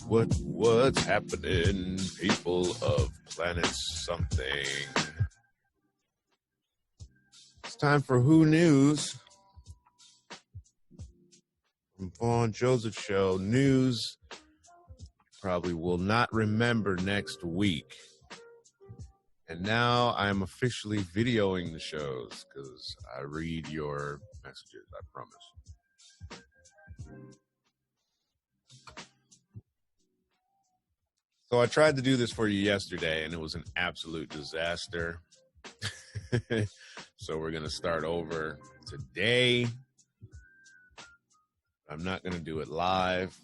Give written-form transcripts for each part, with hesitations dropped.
What's happening, people of planet something? It's time for Who News from Vaughn Johseph Show. News you probably will not remember next week. And now I'm officially videoing the shows because I read your messages, I promise. So I tried to do this for you yesterday, and it was an absolute disaster. So we're going to start over today. I'm not going to do it live.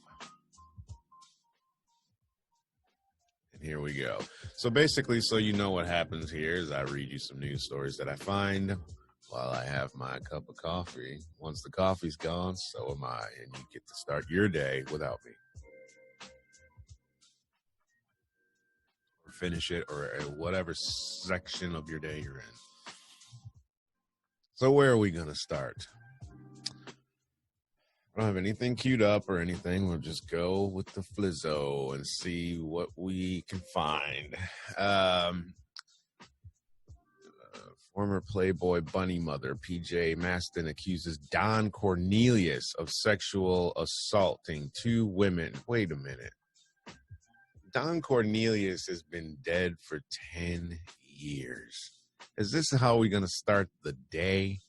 And here we go. So basically, so you know what happens here is I read you some news stories that I find while I have my cup of coffee. Once the coffee's gone, so am I, and you get to start your day without me. Finish it, or whatever section of your day you're in. So where are we going to start? I don't have anything queued up or anything. We'll just go with the flizzo and see what we can find. Former Playboy bunny mother PJ Maston accuses Don Cornelius of sexual assaulting 2 women. Wait a minute. Don Cornelius has been dead for 10 years. Is this how we're going to start the day?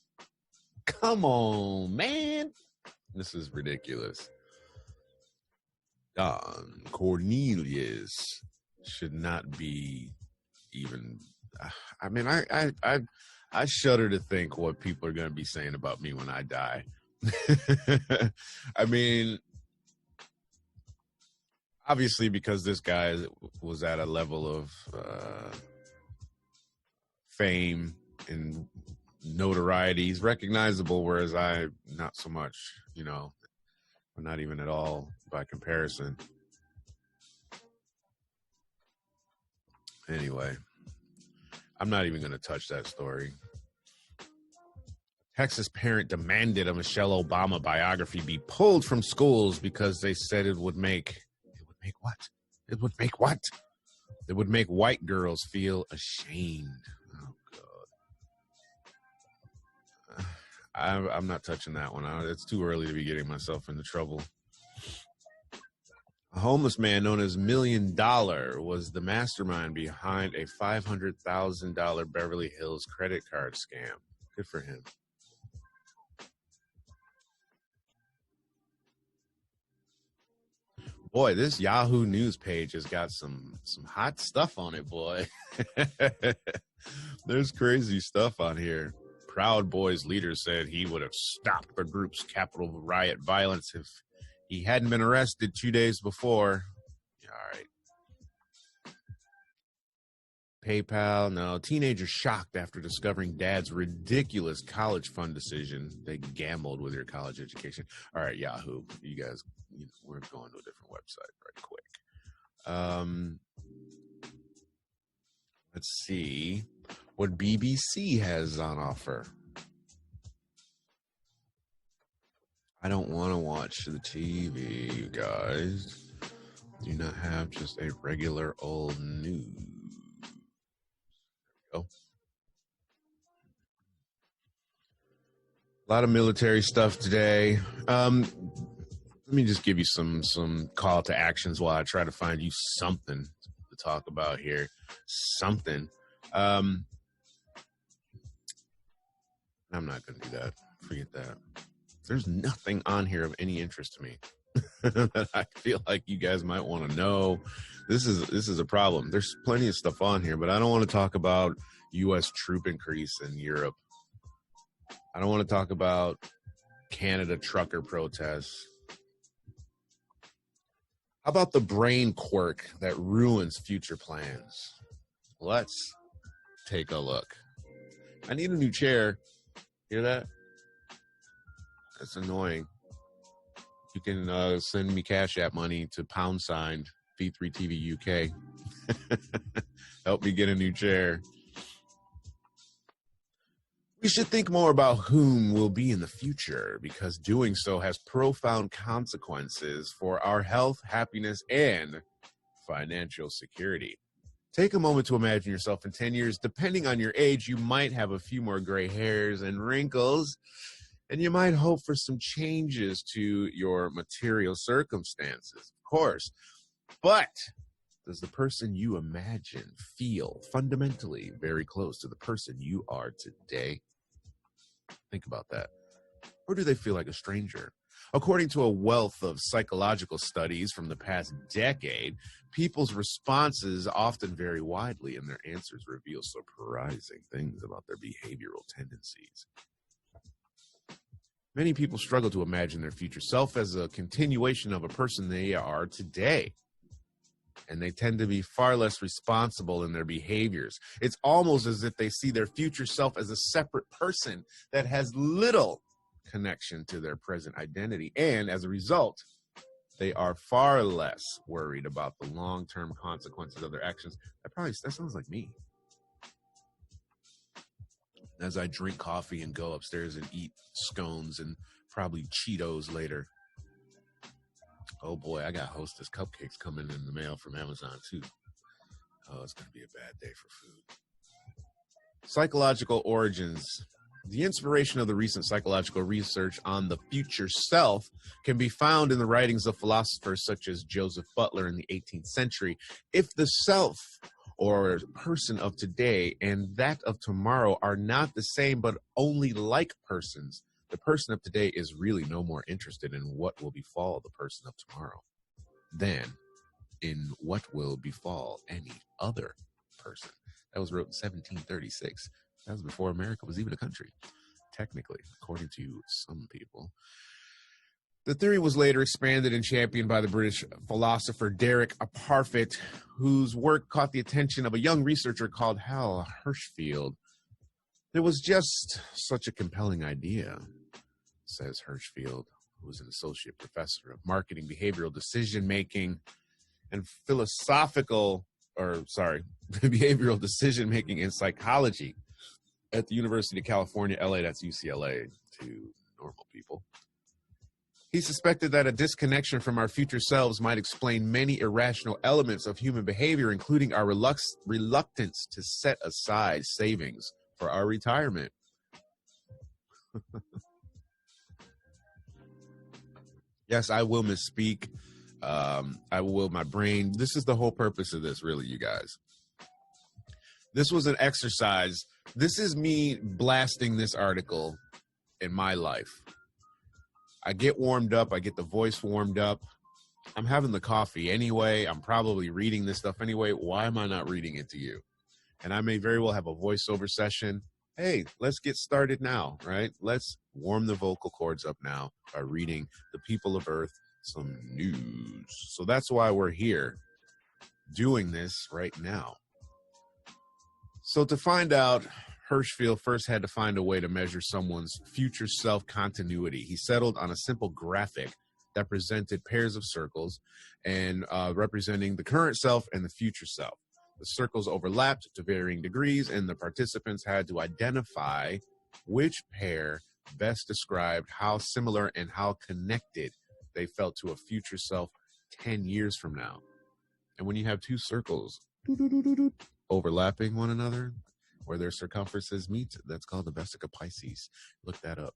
Come on, man. This is ridiculous. Don Cornelius should not be even... I mean, I shudder to think what people are going to be saying about me when I die. I mean... Obviously, because this guy was at a level of fame and notoriety, he's recognizable, whereas I, not so much, you know, not even at all by comparison. Anyway, I'm not even going to touch that story. Texas parent demanded a Michelle Obama biography be pulled from schools because they said it would make what? It would make what? It would make white girls feel ashamed. Oh, God. I'm not touching that one. It's too early to be getting myself into trouble. A homeless man known as $1 Million was the mastermind behind a $500,000 Beverly Hills credit card scam. Good for him. Boy, this Yahoo News page has got some hot stuff on it, boy. There's crazy stuff on here. Proud Boys leader said he would have stopped the group's Capitol riot violence if he hadn't been arrested 2 days before. Yeah, all right. PayPal, no. Teenager shocked after discovering dad's ridiculous college fund decision. They gambled with their college education. All right, Yahoo, you guys, we're going to a different website right quick. Let's see what BBC has on offer. I don't want to watch the TV, you guys. Do not have just a regular old news. Go. A lot of military stuff today. Let me just give you some call to actions while I try to find you something to talk about here. Something. I'm not going to do that. Forget that. There's nothing on here of any interest to me that I feel like you guys might want to know. This is a problem. There's plenty of stuff on here, but I don't want to talk about U.S. troop increase in Europe. I don't want to talk about Canada trucker protests. How about the brain quirk that ruins future plans? Let's take a look. I need a new chair. Hear that? That's annoying. You can send me Cash App money to # V3TV UK. Help me get a new chair. We should think more about whom we'll be in the future, because doing so has profound consequences for our health, happiness, and financial security. Take a moment to imagine yourself in 10 years. Depending on your age, you might have a few more gray hairs and wrinkles, and you might hope for some changes to your material circumstances, of course. But does the person you imagine feel fundamentally very close to the person you are today? Think about that. Or do they feel like a stranger? According to a wealth of psychological studies from the past decade, people's responses often vary widely, and their answers reveal surprising things about their behavioral tendencies. Many people struggle to imagine their future self as a continuation of a person they are today, and they tend to be far less responsible in their behaviors. It's almost as if they see their future self as a separate person that has little connection to their present identity, and as a result, they are far less worried about the long-term consequences of their actions. That sounds like me. As I drink coffee and go upstairs and eat scones and probably Cheetos later. Oh boy, I got Hostess cupcakes coming in the mail from Amazon too. Oh, it's going to be a bad day for food. Psychological origins. The inspiration of the recent psychological research on the future self can be found in the writings of philosophers such as Joseph Butler in the 18th century. If the self or person of today and that of tomorrow are not the same but only like persons, the person of today is really no more interested in what will befall the person of tomorrow than in what will befall any other person. That was wrote in 1736. That was before America was even a country, technically, according to some people. The theory was later expanded and championed by the British philosopher Derek Parfit, whose work caught the attention of a young researcher called Hal Hirschfield. It was just such a compelling idea, says Hirschfield, who was an associate professor of marketing, behavioral decision-making, and behavioral decision-making in psychology at the University of California, LA, that's UCLA to normal people. He suspected that a disconnection from our future selves might explain many irrational elements of human behavior, including our reluctance to set aside savings for our retirement. Yes, I will misspeak. I will my brain. This is the whole purpose of this, really, you guys. This was an exercise. This is me blasting this article in my life. I get warmed up. I get the voice warmed up. I'm having the coffee anyway. I'm probably reading this stuff anyway. Why am I not reading it to you? And I may very well have a voiceover session. Hey, let's get started now, right? Let's warm the vocal cords up now by reading the people of Earth some news. So that's why we're here doing this right now. So to find out, Hirschfield first had to find a way to measure someone's future self continuity. He settled on a simple graphic that presented pairs of circles and representing the current self and the future self. The circles overlapped to varying degrees, and the participants had to identify which pair best described how similar and how connected they felt to a future self 10 years from now. And when you have two circles overlapping one another, where their circumferences meet, that's called the Vesica Piscis. Look that up.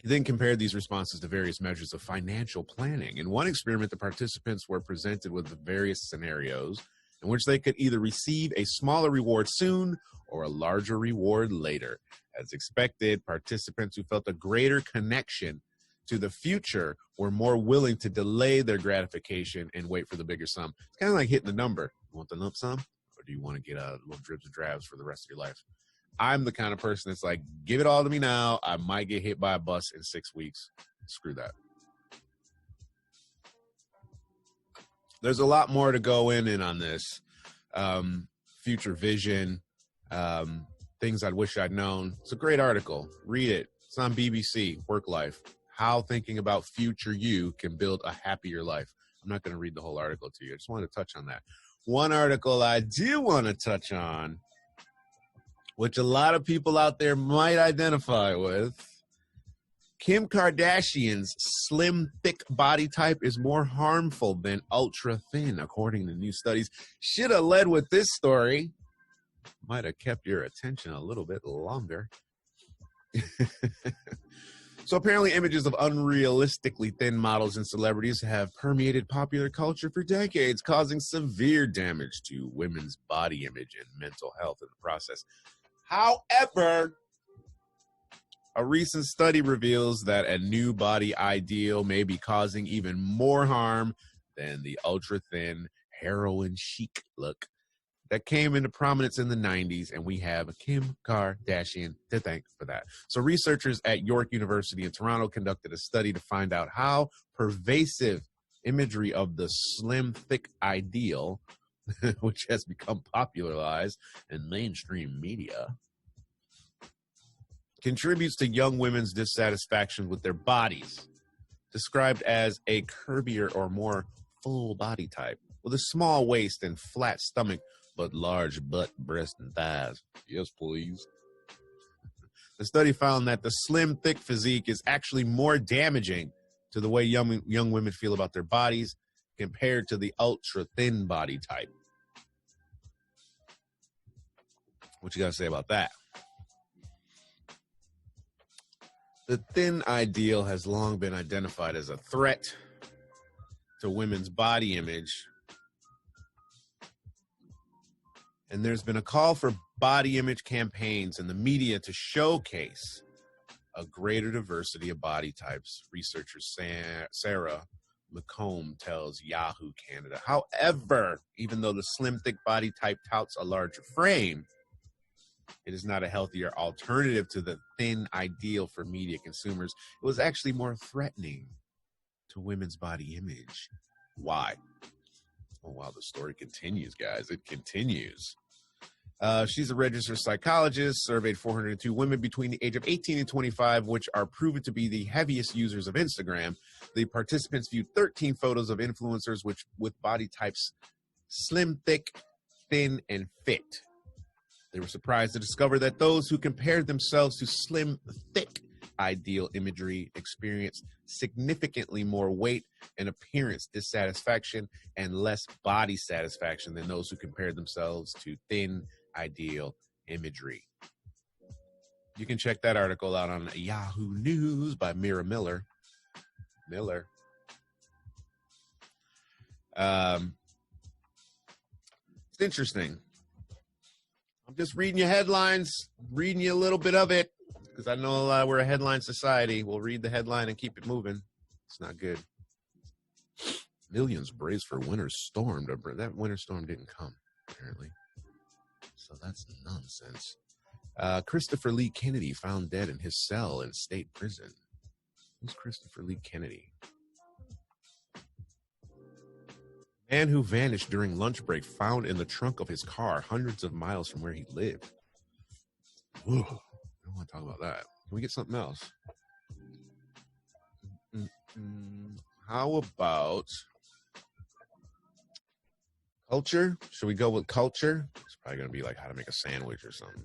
He then compared these responses to various measures of financial planning. In one experiment, the participants were presented with various scenarios in which they could either receive a smaller reward soon or a larger reward later. As expected, participants who felt a greater connection to the future were more willing to delay their gratification and wait for the bigger sum. It's kind of like hitting the number. You want the lump sum? Or do you want to get little dribs and drabs for the rest of your life? I'm the kind of person that's like, give it all to me now. I might get hit by a bus in 6 weeks. Screw that. There's a lot more to go in on this. Future vision, things I wish I'd known. It's a great article. Read it. It's on BBC, Work Life. How thinking about future you can build a happier life. I'm not going to read the whole article to you. I just wanted to touch on that. One article I do want to touch on which a lot of people out there might identify with. Kim Kardashian's slim, thick body type is more harmful than ultra thin, according to new studies. Should have led with this story. Might have kept your attention a little bit longer. So apparently images of unrealistically thin models and celebrities have permeated popular culture for decades, causing severe damage to women's body image and mental health in the process. However, a recent study reveals that a new body ideal may be causing even more harm than the ultra-thin, heroin chic look that came into prominence in the 90s, and we have Kim Kardashian to thank for that. So researchers at York University in Toronto conducted a study to find out how pervasive imagery of the slim, thick ideal, which has become popularized in mainstream media, contributes to young women's dissatisfaction with their bodies, described as a curvier or more full body type, with a small waist and flat stomach, but large butt, breast, and thighs. Yes, please. The study found that the slim, thick physique is actually more damaging to the way young women feel about their bodies compared to the ultra-thin body type. What you got to say about that? The thin ideal has long been identified as a threat to women's body image. And there's been a call for body image campaigns in the media to showcase a greater diversity of body types, researcher Sarah McComb tells Yahoo Canada. However, even though the slim, thick body type touts a larger frame, it is not a healthier alternative to the thin ideal for media consumers. It was actually more threatening to women's body image. Why? Oh, wow, the story continues, guys. It continues. She's a registered psychologist, surveyed 402 women between the age of 18 and 25, which are proven to be the heaviest users of Instagram. The participants viewed 13 photos of influencers with body types slim, thick, thin, and fit. They were surprised to discover that those who compared themselves to slim, thick ideal imagery experienced significantly more weight and appearance dissatisfaction and less body satisfaction than those who compared themselves to thin ideal imagery. You can check that article out on Yahoo News by Mira Miller. It's interesting. I'm just reading you headlines, reading you a little bit of it, because I know we're a headline society. We'll read the headline and keep it moving. It's not good. Millions brace for winter storm. That winter storm didn't come, apparently. So that's nonsense. Christopher Lee Kennedy found dead in his cell in state prison. Who's Christopher Lee Kennedy? Man who vanished during lunch break found in the trunk of his car hundreds of miles from where he lived. Ooh, I don't want to talk about that. Can we get something else? How about culture? Should we go with culture? It's probably going to be like how to make a sandwich or something.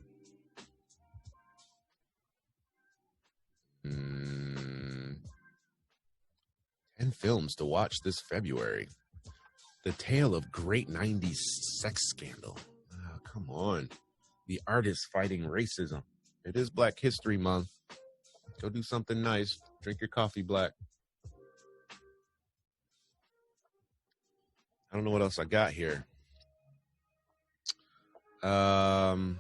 10 films to watch this February. The tale of great 90s sex scandal. Oh, come on. The artist fighting racism. It is Black History Month. Go do something nice. Drink your coffee black. I don't know what else I got here. 10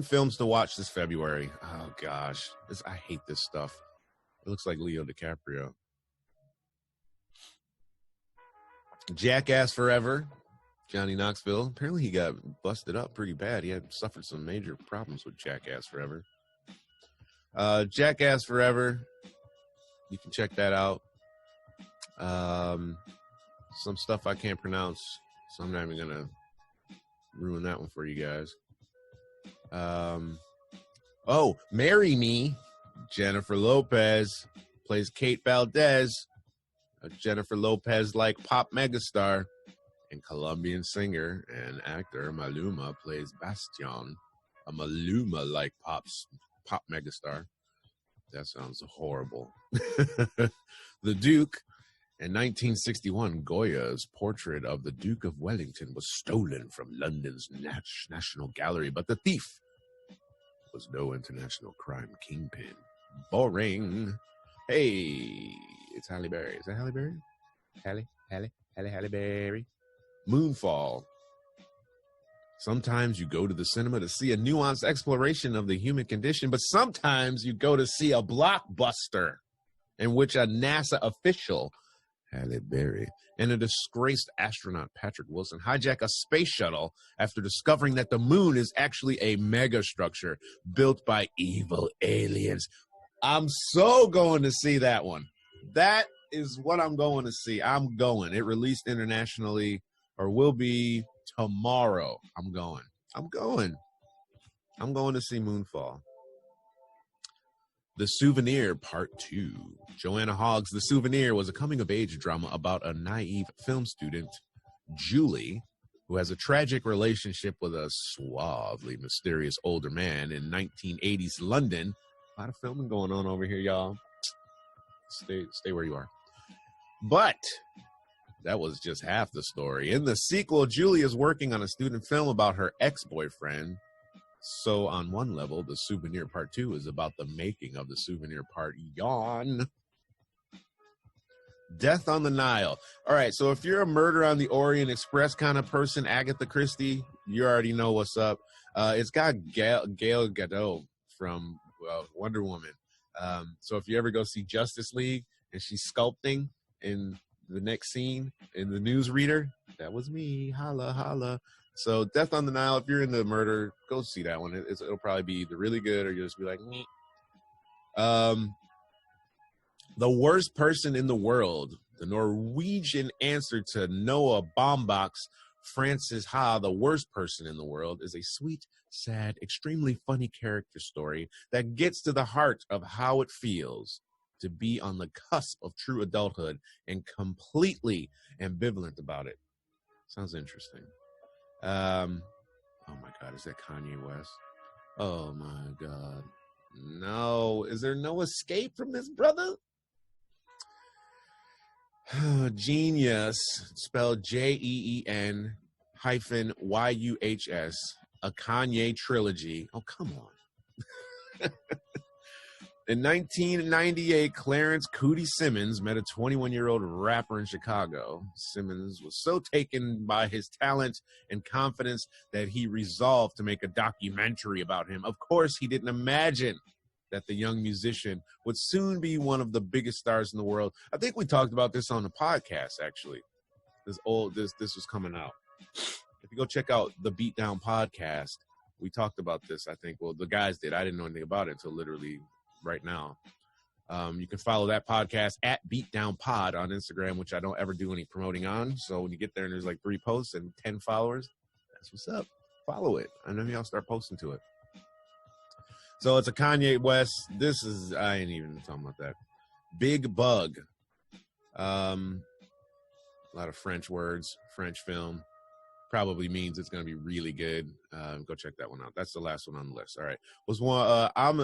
films to watch this February. Oh, gosh. I hate this stuff. It looks like Leo DiCaprio. Jackass Forever. Johnny Knoxville. Apparently he got busted up pretty bad. He had suffered some major problems with Jackass Forever. Jackass Forever. You can check that out. Some stuff I can't pronounce, so I'm not even going to ruin that one for you guys. Marry Me. Jennifer Lopez plays Kate Valdez, a Jennifer Lopez-like pop megastar, and Colombian singer and actor Maluma plays Bastion. a Maluma-like pop megastar. That sounds horrible. The Duke. In 1961, Goya's portrait of the Duke of Wellington was stolen from London's National Gallery, but the thief was no international crime kingpin. Boring. Hey, it's Halle Berry. Is that Halle Berry? Halle Berry. Moonfall. Sometimes you go to the cinema to see a nuanced exploration of the human condition, but sometimes you go to see a blockbuster in which a NASA official, Halle Berry, and a disgraced astronaut, Patrick Wilson, hijack a space shuttle after discovering that the moon is actually a megastructure built by evil aliens. I'm so going to see that one. That is what I'm going to see. I'm going. It released internationally, or will be tomorrow. I'm going to see Moonfall. The Souvenir Part 2. Joanna Hogg's The Souvenir was a coming-of-age drama about a naive film student, Julie, who has a tragic relationship with a suavely mysterious older man in 1980s London. A lot of filming going on over here, y'all. Stay where you are. But that was just half the story. In the sequel, Julie is working on a student film about her ex-boyfriend. So on one level, The Souvenir Part 2 is about the making of The Souvenir Part Yawn. Death on the Nile. All right, so if you're a Murder on the Orient Express kind of person, Agatha Christie, you already know what's up. It's got Gal Gadot from Wonder Woman. So if you ever go see Justice League and she's sculpting in the next scene in the newsreader, that was me. Holla, holla. So Death on the Nile, if you're into murder, go see that one. It'll probably be either really good or you'll just be like, meh. The Worst Person in the World. The Norwegian answer to Noah Baumbach's Frances Ha, The Worst Person in the World, is a sweet, sad, extremely funny character story that gets to the heart of how it feels to be on the cusp of true adulthood and completely ambivalent about it. Sounds interesting. Oh my God, is that Kanye West? Oh my God. No, is there no escape from this, brother? Genius, spelled JEEN-YUHS, a Kanye trilogy. Oh, come on. In 1998, Clarence Cootie Simmons met a 21-year-old rapper in Chicago. Simmons was so taken by his talent and confidence that he resolved to make a documentary about him. Of course, he didn't imagine that the young musician would soon be one of the biggest stars in the world. I think we talked about this on the podcast, actually. This was coming out. If you go check out the Beatdown podcast, we talked about this, I think. Well, the guys did. I didn't know anything about it until literally right now. You can follow that podcast at Beatdown Pod on Instagram, which I don't ever do any promoting on. So when you get there and there's like 3 posts and 10 followers, that's what's up. Follow it. And then y'all start posting to it. So it's a Kanye West. I ain't even talking about that. Big Bug. A lot of French words, French film. Probably means it's going to be really good. Go check that one out. That's the last one on the list. All right.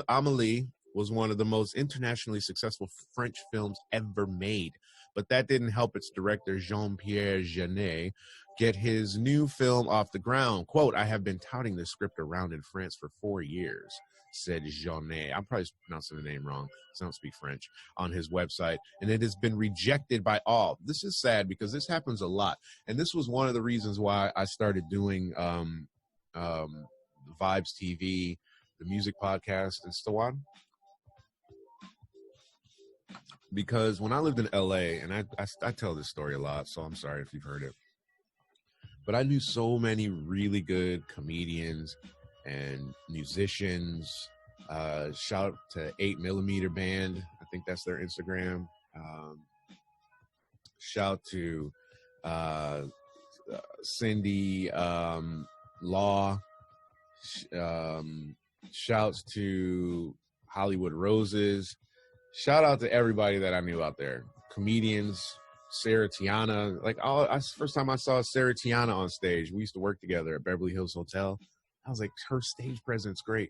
Amelie was one of the most internationally successful French films ever made. But that didn't help its director, Jean-Pierre Jeunet, get his new film off the ground. Quote, I have been touting this script around in France for 4 years, said Jeunet. I'm probably pronouncing the name wrong. I don't speak French, on his website. And it has been rejected by all. This is sad because this happens a lot. And this was one of the reasons why I started doing Vibes TV, the music podcast, and so on. Because when I lived in LA, and I tell this story a lot, so I'm sorry if you've heard it, but I knew so many really good comedians and musicians. Shout out to 8mm Band. I think that's their Instagram. Shout to Cindy Law. Shouts to Hollywood Roses. Shout out to everybody that I knew out there. Comedians, Sarah Tiana. First time I saw Sarah Tiana on stage, we used to work together at Beverly Hills Hotel. I was like, her stage presence great.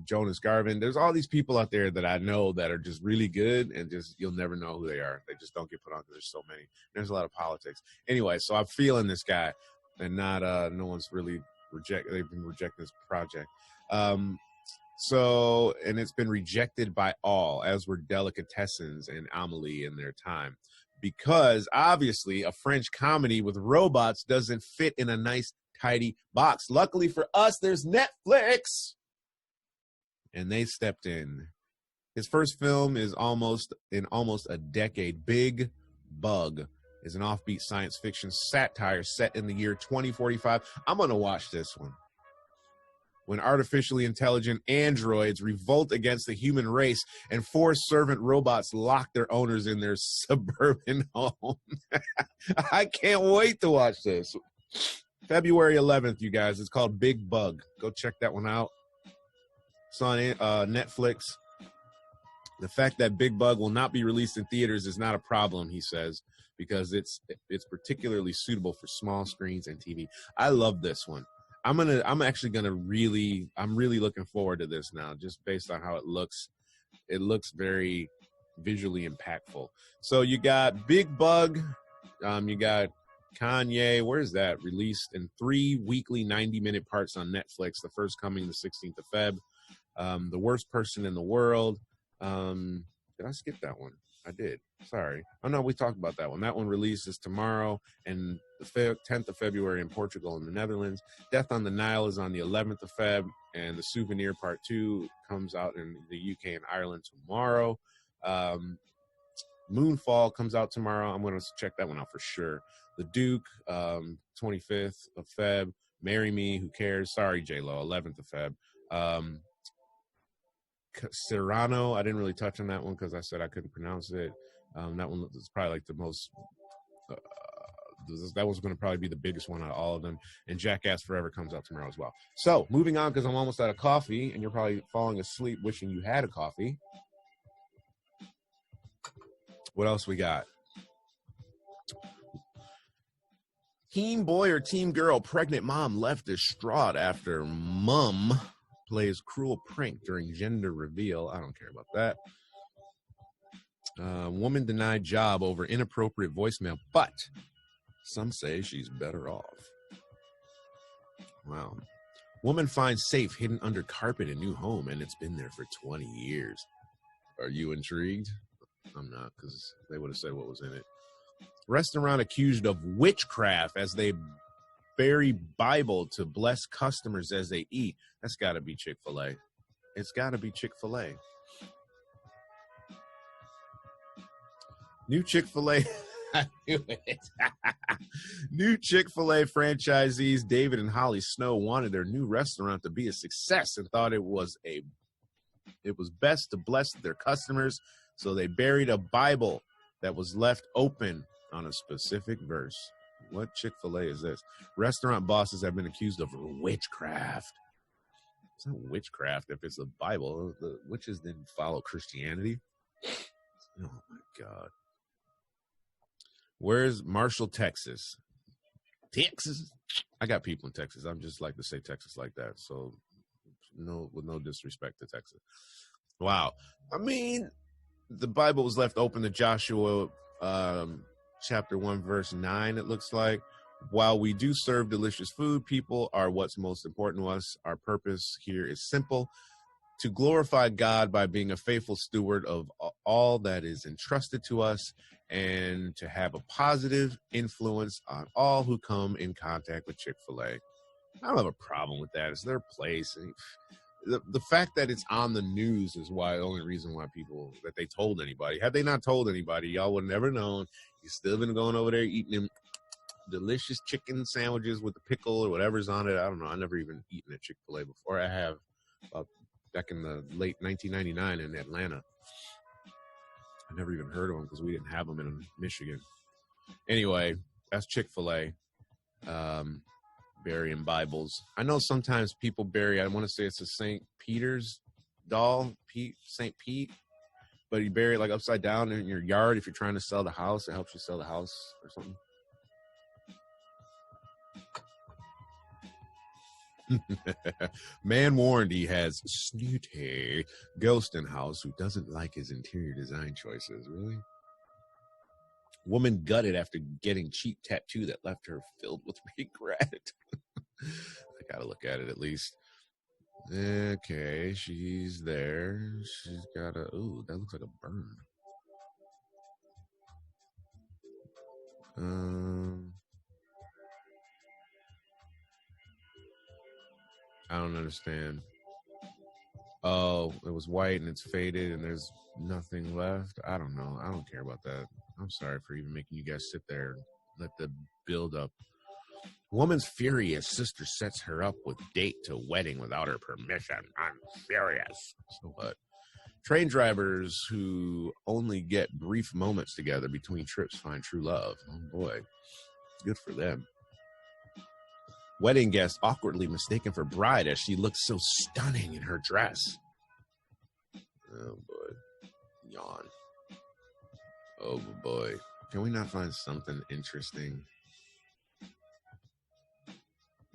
Jonas Garvin. There's all these people out there that I know that are just really good, and just you'll never know who they are. They just don't get put on because there's so many. There's a lot of politics. Anyway, so I'm feeling this guy, and not no one's really they've been rejecting this project. So, and it's been rejected by all, as were Delicatessens and Amelie in their time, because obviously a French comedy with robots doesn't fit in a nice, tidy box. Luckily for us, there's Netflix, and they stepped in. His first film is almost a decade. Big Bug is an offbeat science fiction satire set in the year 2045. I'm going to watch this one. When artificially intelligent androids revolt against the human race and forced servant robots lock their owners in their suburban home. I can't wait to watch this. February 11th, you guys. It's called Big Bug. Go check that one out. It's on Netflix. The fact that Big Bug will not be released in theaters is not a problem, he says, because it's particularly suitable for small screens and TV. I love this one. I'm really looking forward to this now, just based on how it looks. It looks very visually impactful. So you got Big Bug, you got Kanye. Where's that? Released in 3 weekly 90-minute parts on Netflix. The first coming the 16th of Feb. The Worst Person in the World. Did I skip that one? I did. Sorry. Oh, no, we talked about that one. That one releases tomorrow and the 10th of February in Portugal and the Netherlands. Death on the Nile is on the 11th of Feb, and The Souvenir Part 2 comes out in the UK and Ireland tomorrow. Moonfall comes out tomorrow. I'm going to check that one out for sure. The Duke, 25th of Feb. Marry Me, Who Cares? Sorry, J-Lo, 11th of Feb. Cyrano, I didn't really touch on that one because I said I couldn't pronounce it. That one is probably like the most that was going to probably be the biggest one out of all of them. And Jackass Forever comes out tomorrow as well. So moving on, because I'm almost out of coffee and you're probably falling asleep wishing you had a coffee. What else we got? Teen boy or teen girl, pregnant mom left distraught after mom plays cruel prank during gender reveal. I don't care about that. Woman denied job over inappropriate voicemail, but some say she's better off. Wow. Woman finds safe hidden under carpet in new home, and it's been there for 20 years. Are you intrigued? I'm not, because they would have said what was in it. Restaurant accused of witchcraft as they bury Bible to bless customers as they eat. That's got to be Chick-fil-A. It's got to be Chick-fil-A. New Chick-fil-A. I knew it. New Chick-fil-A franchisees David and Holly Snow wanted their new restaurant to be a success and thought it was best to bless their customers, so they buried a Bible that was left open on a specific verse. What Chick-fil-A is this? Restaurant bosses have been accused of witchcraft. It's not witchcraft if it's the Bible. The witches didn't follow Christianity. Oh, my God. Where's Marshall, Texas? Texas? I got people in Texas. I'm just like to say Texas like that. So, with no disrespect to Texas. Wow. I mean, the Bible was left open to Joshua chapter 1, verse 9, it looks like. While we do serve delicious food, people are what's most important to us. Our purpose here is simple: to glorify God by being a faithful steward of all that is entrusted to us, and to have a positive influence on all who come in contact with Chick-fil-A. I don't have a problem with that. It's their place. The fact that it's on the news is the only reason why that they told anybody. Had they not told anybody, y'all would have never known. You've still been going over there eating them delicious chicken sandwiches with the pickle or whatever's on it. I don't know. I never even eaten at Chick-fil-A before. I have back in the late 1999 in Atlanta. I never even heard of them because we didn't have them in Michigan. Anyway, that's Chick-fil-A. Burying Bibles. I know sometimes people bury, I want to say it's a St. Peter's doll, St. Pete, but you bury it like upside down in your yard if you're trying to sell the house. It helps you sell the house or something. Man warned he has snooty ghost in house who doesn't like his interior design choices. Really? Woman gutted after getting cheap tattoo that left her filled with regret. I gotta look at it at least. Okay, she's there. She's got a... Ooh, that looks like a burn. I don't understand. Oh, it was white and it's faded and there's nothing left. I don't know. I don't care about that. I'm sorry for even making you guys sit there and let the build up. Woman's furious. Sister sets her up with date to wedding without her permission. I'm furious. So what? Train drivers who only get brief moments together between trips find true love. Oh boy. Good for them. Wedding guest awkwardly mistaken for bride as she looks so stunning in her dress. Oh boy. Yawn. Oh boy. Can we not find something interesting?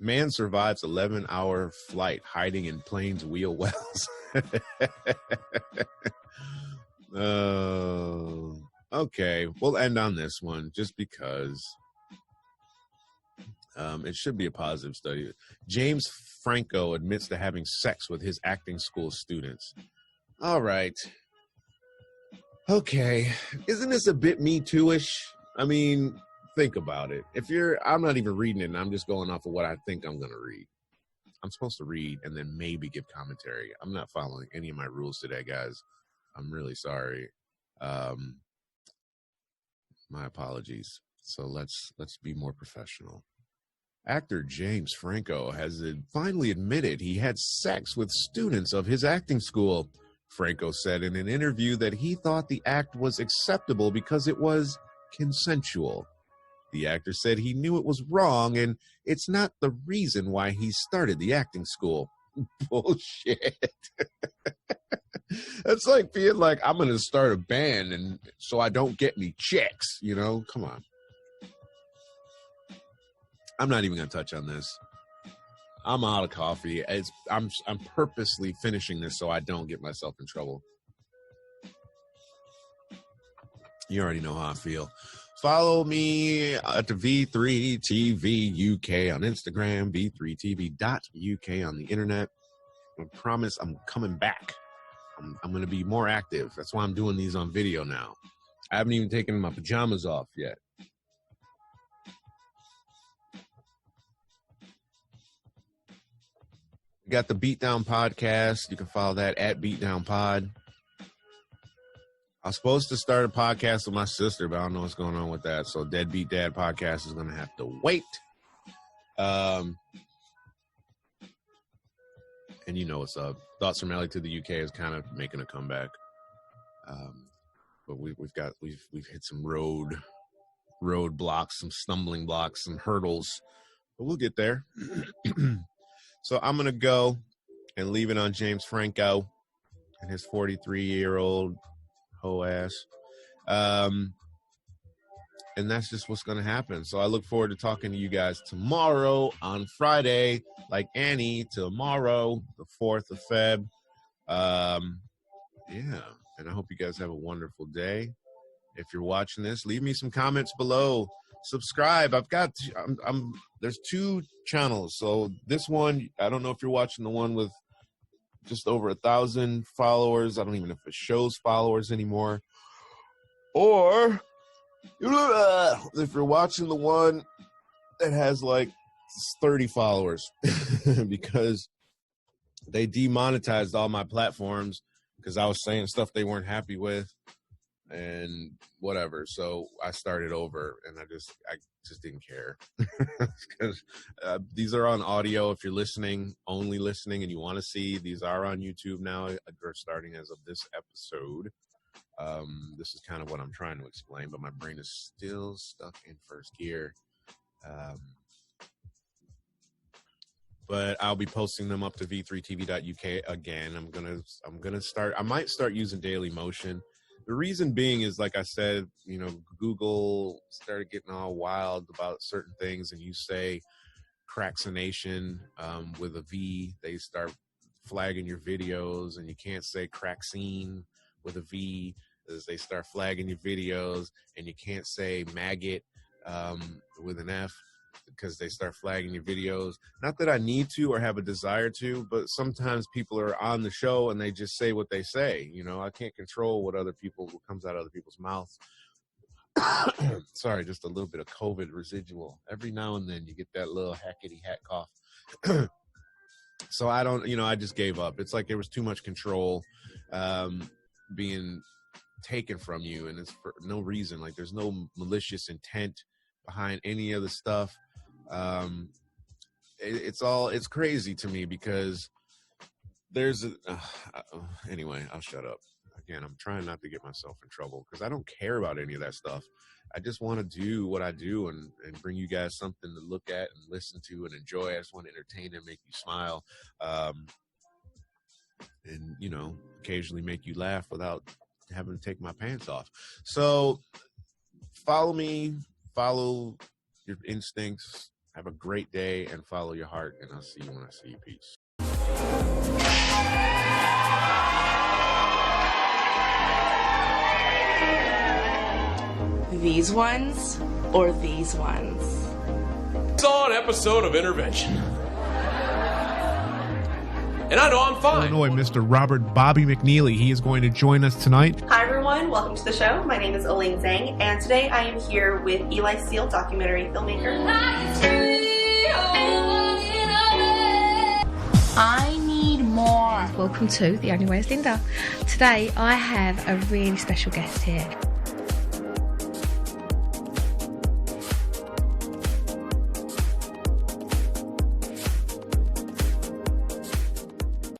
Man survives 11-hour flight hiding in plane's wheel wells. Oh, okay. We'll end on this one just because it should be a positive study. James Franco admits to having sex with his acting school students. All right. Okay. Isn't this a bit Me Too-ish? I mean, think about it. I'm not even reading it, and I'm just going off of what I think I'm going to read. I'm supposed to read and then maybe give commentary. I'm not following any of my rules today, guys. I'm really sorry. My apologies. So let's be more professional. Actor James Franco has finally admitted he had sex with students of his acting school. Franco said in an interview that he thought the act was acceptable because it was consensual. The actor said he knew it was wrong and it's not the reason why he started the acting school. Bullshit. That's like being like, I'm going to start a band and so I don't get any checks, you know? Come on. I'm not even going to touch on this. I'm out of coffee. I'm purposely finishing this so I don't get myself in trouble. You already know how I feel. Follow me at the V3TV UK on Instagram, v3tv.uk on the internet. I promise I'm coming back. I'm going to be more active. That's why I'm doing these on video now. I haven't even taken my pajamas off yet. We got the Beatdown Podcast. You can follow that at Beatdown Pod. I was supposed to start a podcast with my sister, but I don't know what's going on with that. So Deadbeat Dad Podcast is going to have to wait. And you know what's up. Thoughts from Amelie to the UK is kind of making a comeback. But we've hit some road blocks, some stumbling blocks, some hurdles. But we'll get there. So I'm going to go and leave it on James Franco and his 43-year-old hoe ass. And that's just what's going to happen. So I look forward to talking to you guys tomorrow on Friday, like Annie, tomorrow, the 4th of Feb. Yeah. And I hope you guys have a wonderful day. If you're watching this, leave me some comments below. Subscribe. There's 2 channels. So this one, I don't know if you're watching the one with just over 1,000 followers. I don't even know if it shows followers anymore. Or if you're watching the one that has like 30 followers, because they demonetized all my platforms because I was saying stuff they weren't happy with and whatever. So I started over and I just didn't care. Because these are on audio. If you're listening, only listening, and you want to see, these are on YouTube now. They're starting as of this episode. This is kind of what I'm trying to explain, but my brain is still stuck in first gear. But I'll be posting them up to v3tv.uk again. I might start using Daily Motion. The reason being is, like I said, Google started getting all wild about certain things, and you say Craxination with a V. They start flagging your videos, and you can't say Craxine with a V, as they start flagging your videos, and you can't say maggot with an F, because they start flagging your videos. Not that I need to or have a desire to, but sometimes people are on the show and they just say what they say. You know, I can't control what comes out of other people's mouths. Sorry, just a little bit of COVID residual. Every now and then you get that little hackety hack cough. So I just gave up. It's like there was too much control being taken from you, and it's for no reason. Like, there's no malicious intent behind any of the stuff. It's crazy to me, because anyway, I'll shut up. Again, I'm trying not to get myself in trouble, because I don't care about any of that stuff. I just want to do what I do and bring you guys something to look at and listen to and enjoy. I just want to entertain and make you smile, and occasionally make you laugh without having to take my pants off. So follow me, follow your instincts, have a great day, and follow your heart, and I'll see you when I see you. Peace. These ones or these ones? Saw an episode of Intervention. And I know I'm fine. Illinois, Mr. Robert Bobby McNeely. He is going to join us tonight. Hi, everyone. Welcome to the show. My name is Elaine Zhang, and today I am here with Eli Seal, documentary filmmaker. I need more. Welcome to The Only Way is Linda. Today I have a really special guest here.